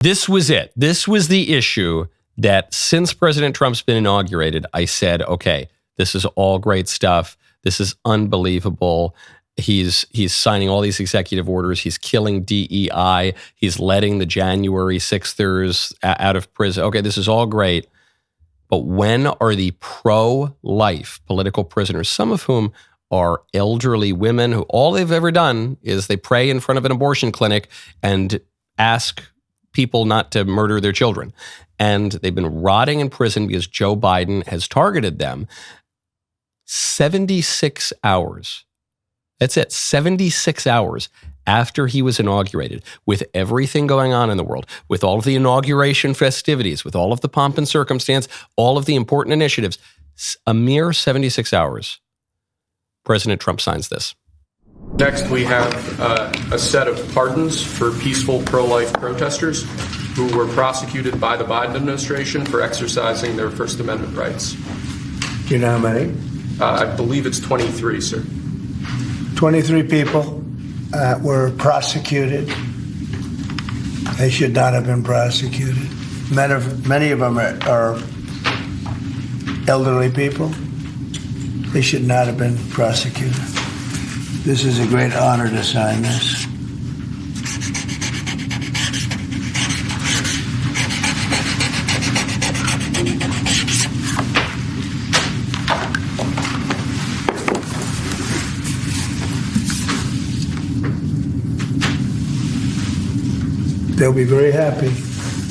This was it. This was the issue that since President Trump's been inaugurated, I said, okay, this is all great stuff. This is unbelievable. He's signing all these executive orders. He's killing DEI. He's letting the January 6thers out of prison. Okay, this is all great. But when are the pro-life political prisoners, some of whom are elderly women who all they've ever done is they pray in front of an abortion clinic and ask people not to murder their children. And they've been rotting in prison because Joe Biden has targeted them. 76 hours. That's it. 76 hours after he was inaugurated, with everything going on in the world, with all of the inauguration festivities, with all of the pomp and circumstance, all of the important initiatives, a mere 76 hours, President Trump signs this. Next, we have a set of pardons for peaceful pro-life protesters who were prosecuted by the Biden administration for exercising their First Amendment rights. Do you know how many? I believe it's 23, sir. 23 people were prosecuted. They should not have been prosecuted. Many of them are elderly people. They should not have been prosecuted. This is a great honor to sign this. They'll be very happy.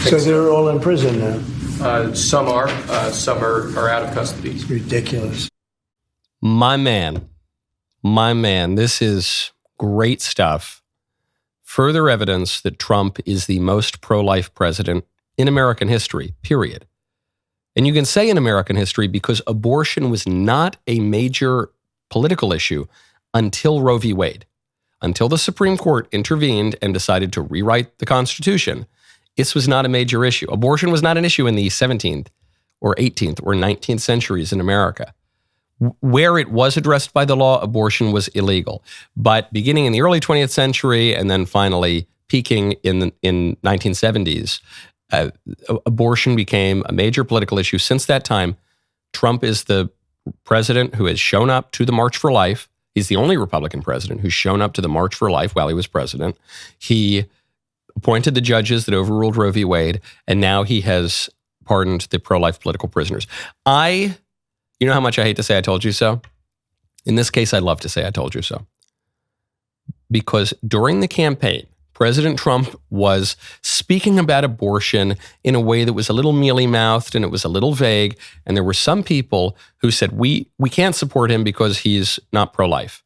So they're all in prison now. Some are out of custody. It's ridiculous. My man, this is great stuff. Further evidence that Trump is the most pro-life president in American history, period. And you can say in American history because abortion was not a major political issue until Roe v. Wade. Until the Supreme Court intervened and decided to rewrite the Constitution, this was not a major issue. Abortion was not an issue in the 17th or 18th or 19th centuries in America. Where it was addressed by the law, abortion was illegal. But beginning in the early 20th century and then finally peaking in 1970s, abortion became a major political issue. Since that time, Trump is the president who has shown up to the March for Life. He's the only Republican president who's shown up to the March for Life while he was president. He appointed the judges that overruled Roe v. Wade, and now he has pardoned the pro-life political prisoners. You know how much I hate to say I told you so? In this case, I love to say I told you so. Because during the campaign, President Trump was speaking about abortion in a way that was a little mealy-mouthed and it was a little vague. And there were some people who said, we can't support him because he's not pro-life.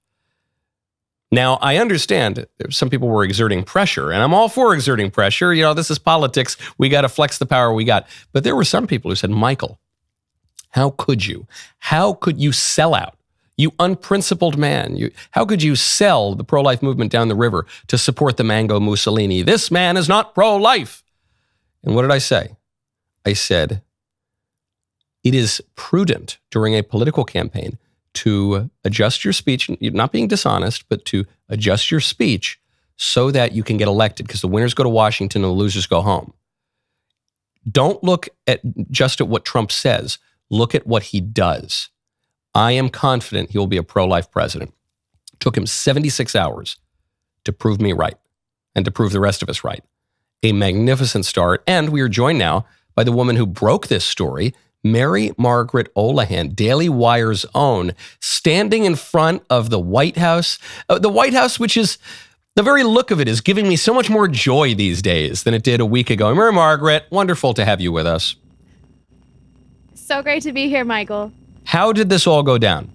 Now, I understand some people were exerting pressure, and I'm all for exerting pressure. You know, this is politics. We got to flex the power we got. But there were some people who said, Michael, how could you? How could you sell out? You unprincipled man. How could you sell the pro-life movement down the river to support the Mango Mussolini? This man is not pro-life. And what did I say? I said, it is prudent during a political campaign to adjust your speech, not being dishonest, but to adjust your speech so that you can get elected, because the winners go to Washington and the losers go home. Don't look at just at what Trump says. Look at what he does. I am confident he will be a pro-life president. It took him 76 hours to prove me right and to prove the rest of us right. A magnificent start. And we are joined now by the woman who broke this story, Mary Margaret Olohan, Daily Wire's own, standing in front of the White House. The White House, which is, the very look of it is giving me so much more joy these days than it did a week ago. Mary Margaret, wonderful to have you with us. So great to be here, Michael. How did this all go down?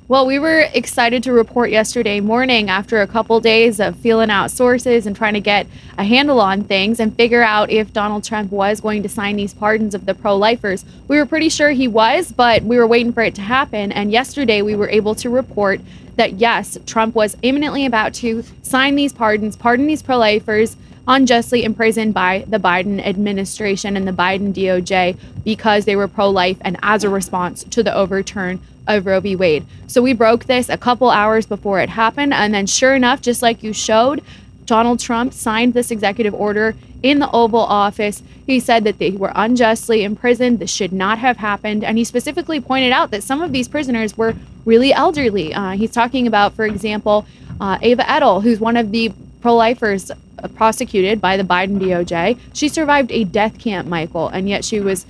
Well, we were excited to report yesterday morning after a couple days of feeling out sources and trying to get a handle on things and figure out if Donald Trump was going to sign these pardons of the pro-lifers. We were pretty sure he was, but we were waiting for it to happen. And yesterday we were able to report that, yes, Trump was imminently about to sign these pardon these pro-lifers unjustly imprisoned by the Biden administration and the Biden DOJ because they were pro-life and as a response to the overturn of Roe v. Wade. So we broke this a couple hours before it happened. And then sure enough, just like you showed, Donald Trump signed this executive order in the Oval Office. He said that they were unjustly imprisoned. This should not have happened. And he specifically pointed out that some of these prisoners were really elderly. He's talking about, for example, Ava Edel, who's one of the pro-lifers prosecuted by the Biden DOJ. She survived a death camp, Michael, and yet she was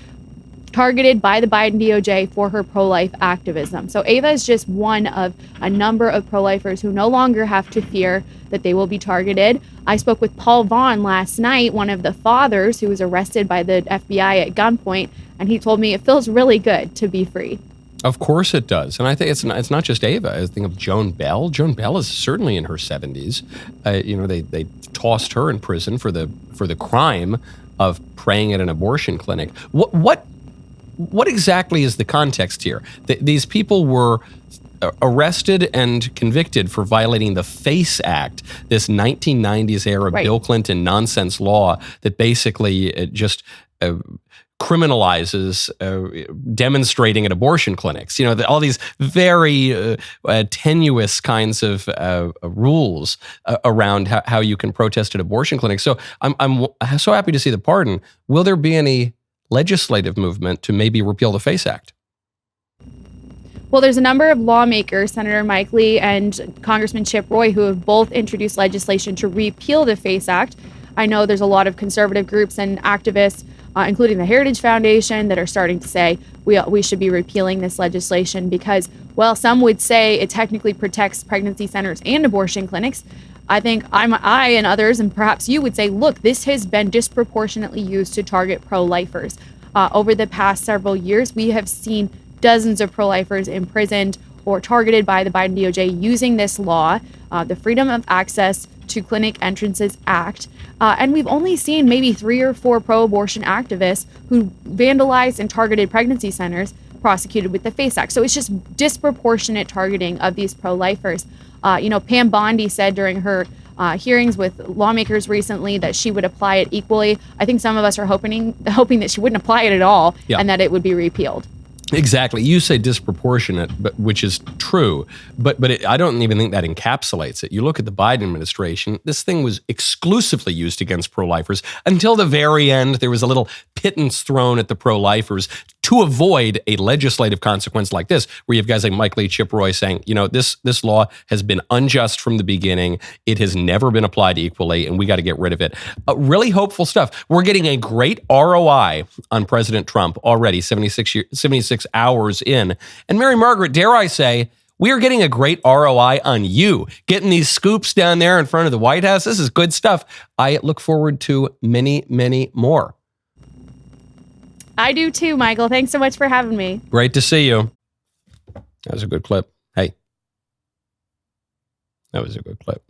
targeted by the Biden DOJ for her pro-life activism. So Ava is just one of a number of pro-lifers who no longer have to fear that they will be targeted. I spoke with Paul Vaughn last night, one of the fathers who was arrested by the FBI at gunpoint, and he told me it feels really good to be free. Of course it does. And I think it's not just Ava. I think of Joan Bell. Joan Bell is certainly in her 70s. They tossed her in prison for the crime of praying at an abortion clinic. What exactly is the context here? These people were arrested and convicted for violating the FACE Act, this 1990s era Bill Clinton nonsense law that basically just criminalizes demonstrating at abortion clinics. All these very tenuous kinds of rules around how you can protest at abortion clinics. So I'm so happy to see the pardon. Will there be any legislative movement to maybe repeal the FACE Act? Well, there's a number of lawmakers, Senator Mike Lee and Congressman Chip Roy, who have both introduced legislation to repeal the FACE Act. I know there's a lot of conservative groups and activists, including the Heritage Foundation, that are starting to say we should be repealing this legislation because, well, some would say it technically protects pregnancy centers and abortion clinics. I think I and others, and perhaps you, would say, look, this has been disproportionately used to target pro-lifers. Over the past several years, we have seen dozens of pro-lifers imprisoned or targeted by the Biden DOJ using this law, the Freedom of Access to Clinic Entrances Act. And we've only seen maybe 3 or 4 pro-abortion activists who vandalized and targeted pregnancy centers prosecuted with the FACE Act. So it's just disproportionate targeting of these pro-lifers. Pam Bondi said during her hearings with lawmakers recently that she would apply it equally. I think some of us are hoping that she wouldn't apply it at all and that it would be repealed. Exactly. You say disproportionate, which is true, but I don't even think that encapsulates it. You look at the Biden administration, this thing was exclusively used against pro-lifers until the very end. There was a little pittance thrown at the pro-lifers to avoid a legislative consequence like this, where you have guys like Mike Lee, Chip Roy saying, this law has been unjust from the beginning. It has never been applied equally, and we got to get rid of it. Really hopeful stuff. We're getting a great ROI on President Trump already, 76 hours in. And Mary Margaret, dare I say, we are getting a great ROI on you, getting these scoops down there in front of the White House. This is good stuff. I look forward to many, many more. I do too, Michael. Thanks so much for having me. Great to see you. That was a good clip. Hey. That was a good clip.